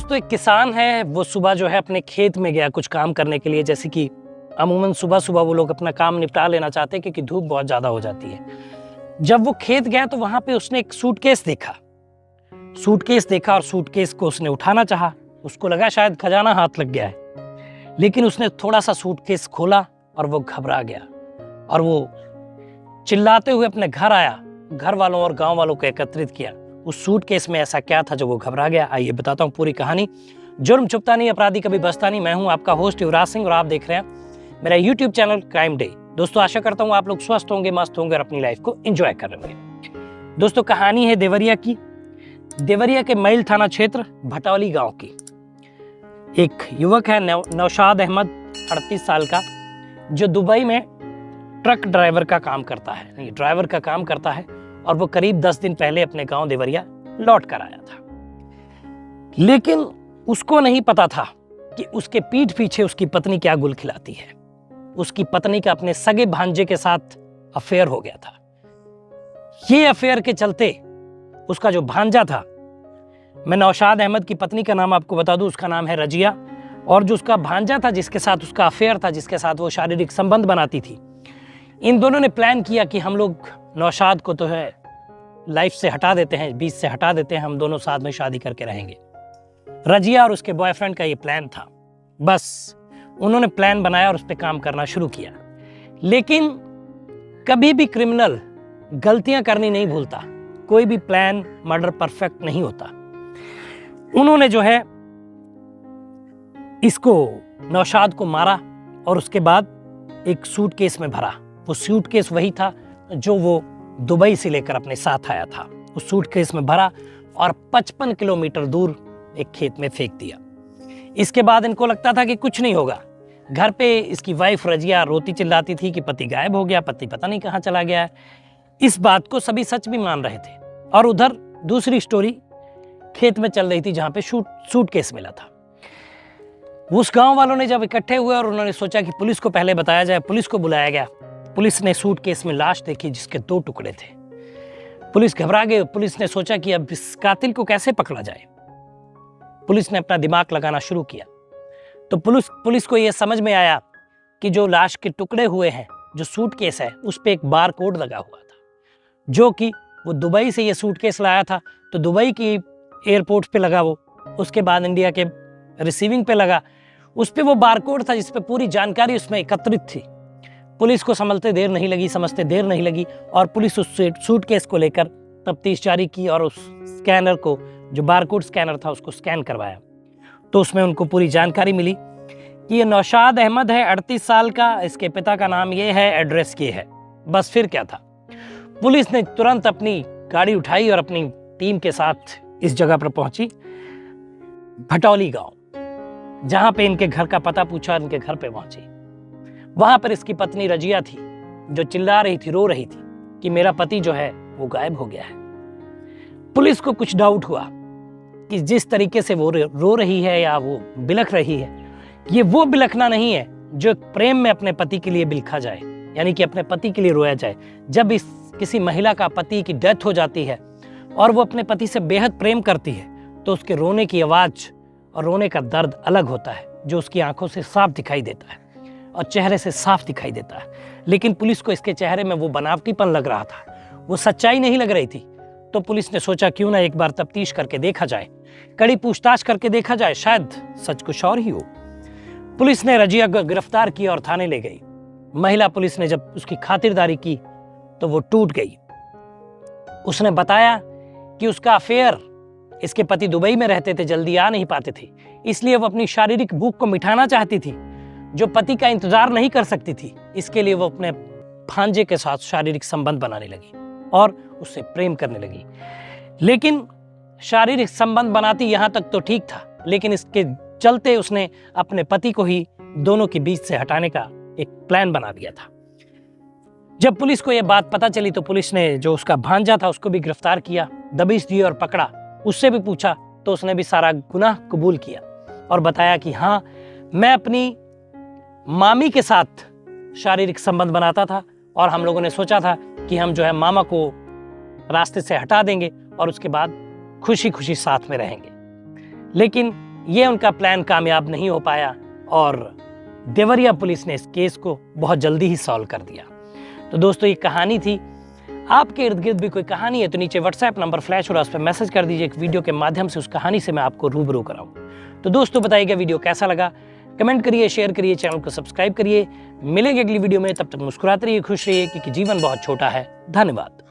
दोस्तों एक किसान है, वो सुबह जो है अपने खेत में गया कुछ काम करने के लिए। जैसे कि अमूमन सुबह सुबह वो लोग अपना काम निपटा लेना चाहते हैं क्योंकि धूप बहुत ज़्यादा हो जाती है। जब वो खेत गया तो वहाँ पे उसने एक सूटकेस देखा और सूटकेस को उसने उठाना चाहा। उसको लगा शायद खजाना हाथ लग गया है, लेकिन उसने थोड़ा सा सूटकेस खोला और वो घबरा गया और वो चिल्लाते हुए अपने घर आया। घर वालों और गांव वालों को एकत्रित किया। उस सूटकेस में ऐसा क्या था जो वो घबरा गया? आइए बताता हूँ पूरी कहानी। जुर्म छुपता नहीं, अपराधी कभी बचता नहीं। मैं हूँ आपका होस्ट युवराज सिंह और आप देख रहे हैं मेरा यूट्यूब चैनल क्राइम डे। दोस्तों आशा करता हूँ आप लोग स्वस्थ होंगे, मस्त होंगे और अपनी लाइफ को एंजॉय कर रहे होंगे। दोस्तों कहानी है देवरिया की। देवरिया के मैल थाना क्षेत्र भटौली गांव की। एक युवक है नौशाद अहमद, 38 साल का, जो दुबई में ट्रक ड्राइवर का काम करता है और वो करीब 10 दिन पहले अपने गांव देवरिया लौट कर आया था। लेकिन उसको नहीं पता था कि उसके पीठ पीछे उसकी पत्नी क्या गुल खिलाती है। उसकी पत्नी का अपने सगे भांजे के साथ अफेयर हो गया था। ये अफेयर के चलते उसका जो भांजा था, मैं नौशाद अहमद की पत्नी का नाम आपको बता दूं, उसका नाम है रजिया, और जो उसका भांजा था जिसके साथ उसका अफेयर था, जिसके साथ वो शारीरिक संबंध बनाती थी, इन दोनों ने प्लान किया कि हम लोग नौशाद को तो है लाइफ से हटा देते हैं, बीच से हटा देते हैं, हम दोनों साथ में शादी करके रहेंगे। रजिया और उसके बॉयफ्रेंड का ये प्लान था। बस उन्होंने प्लान बनाया और उस पर काम करना शुरू किया। लेकिन कभी भी क्रिमिनल गलतियां करनी नहीं भूलता। कोई भी प्लान मर्डर परफेक्ट नहीं होता। उन्होंने जो है इसको नौशाद को मारा और उसके बाद एक सूटकेस में भरा। वो सूटकेस वही था जो वो दुबई से लेकर अपने साथ आया था। उस सूटकेस में भरा और 55 किलोमीटर दूर एक खेत में फेंक दिया। इसके बाद इनको लगता था कि कुछ नहीं होगा। घर पे इसकी वाइफ रजिया रोती चिल्लाती थी कि पति गायब हो गया, पति पता नहीं कहाँ चला गया है। इस बात को सभी सच भी मान रहे थे। और उधर दूसरी स्टोरी खेत में चल रही थी जहाँ पे सूटकेस मिला था। उस गांव वालों ने जब इकट्ठे हुए और उन्होंने सोचा कि पुलिस को पहले बताया जाए, पुलिस को बुलाया गया। पुलिस ने सूटकेस में लाश देखी जिसके 2 टुकड़े थे। पुलिस घबरा गई। पुलिस ने सोचा कि अब इस कातिल को कैसे पकड़ा जाए। पुलिस ने अपना दिमाग लगाना शुरू किया। तो पुलिस को यह समझ में आया कि जो लाश के टुकड़े हुए हैं, जो सूटकेस है, उस पे एक बार कोड लगा हुआ था, जो कि वो दुबई से ये सूटकेस लाया था। तो दुबई की एयरपोर्ट पे लगा वो, उसके बाद इंडिया के रिसीविंग पे लगा। उस पे वो बारकोड था जिसपे पूरी जानकारी उसमें एकत्रित थी। पुलिस को समझते देर नहीं लगी और पुलिस उस सूटकेस को लेकर तफ्तीश जारी की और उस स्कैनर को, जो बारकोड स्कैनर था, उसको स्कैन करवाया। तो उसमें उनको पूरी जानकारी मिली कि ये नौशाद अहमद है, 38 साल का, इसके पिता का नाम ये है, एड्रेस ये है। बस फिर क्या था? पुलिस ने तुरंत अपनी गाड़ी उठाई और अपनी टीम के साथ इस जगह पर पहुंची, भटौली गांव, जहां पे इनके घर का पता पूछा। इनके घर पे पहुंची। वहां पर इसकी पत्नी रजिया थी, जो चिल्ला रही थी, रो रही थी कि मेरा पति जो है वो गायब हो गया है। पुलिस को कुछ डाउट हुआ कि जिस तरीके से वो रो रही है या वो बिलख रही है, ये वो बिलखना नहीं है जो प्रेम में अपने पति के लिए बिलखा जाए, यानी कि अपने पति के लिए रोया जाए। जब किसी महिला का पति की डेथ हो जाती है और वो अपने पति से बेहद प्रेम करती है, तो उसके रोने की आवाज और रोने का दर्द अलग होता है, जो उसकी आंखों से साफ दिखाई देता है और चेहरे से साफ दिखाई देता है। लेकिन पुलिस को इसके चेहरे में वो बनावटीपन लग रहा था, वो सच्चाई नहीं लग रही थी। तो पुलिस ने सोचा क्यों ना एक बार तफ्तीश करके देखा जाए, कड़ी पूछताछ करके देखा जाए, शायद सच कुछ और ही हो। पुलिस ने रजिया को गिरफ्तार किया और थाने ले गई। महिला पुलिस ने जब उसकी खातिरदारी की तो वो टूट गई। उसने बताया कि उसका अफेयर, इसके पति दुबई में रहते थे, जल्दी आ नहीं पाते थे, इसलिए वो अपनी शारीरिक भूख को मिटाना चाहती थी, जो पति का इंतजार नहीं कर सकती थी। इसके लिए वो अपने भांजे के साथ शारीरिक संबंध बनाने लगी और उससे प्रेम करने लगी। लेकिन शारीरिक संबंध बनाती यहां तक तो ठीक था, लेकिन इसके चलते उसने अपने पति को ही दोनों के बीच से हटाने का एक प्लान बना दिया था। जब पुलिस को यह बात पता चली तो पुलिस ने जो उसका भांजा था उसको भी गिरफ्तार किया, दबिश दी और पकड़ा। उससे भी पूछा तो उसने भी सारा गुनाह कबूल किया और बताया कि हाँ, मैं अपनी मामी के साथ शारीरिक संबंध बनाता था और हम लोगों ने सोचा था कि हम जो है मामा को रास्ते से हटा देंगे और उसके बाद खुशी खुशी साथ में रहेंगे। लेकिन ये उनका प्लान कामयाब नहीं हो पाया और देवरिया पुलिस ने इस केस को बहुत जल्दी ही सॉल्व कर दिया। तो दोस्तों ये कहानी थी। आपके इर्द गिर्द भी कोई कहानी है तो नीचे व्हाट्सएप नंबर फ्लैश हो रहा है, उस पर मैसेज कर दीजिए, एक वीडियो के माध्यम से उस कहानी से मैं आपको रूबरू कराऊं। तो दोस्तों बताइएगा वीडियो कैसा लगा, कमेंट करिए, शेयर करिए, चैनल को सब्सक्राइब करिए। मिलेंगे अगली वीडियो में, तब तक मुस्कुराते रहिए, खुश रहिए, क्योंकि जीवन बहुत छोटा है। धन्यवाद।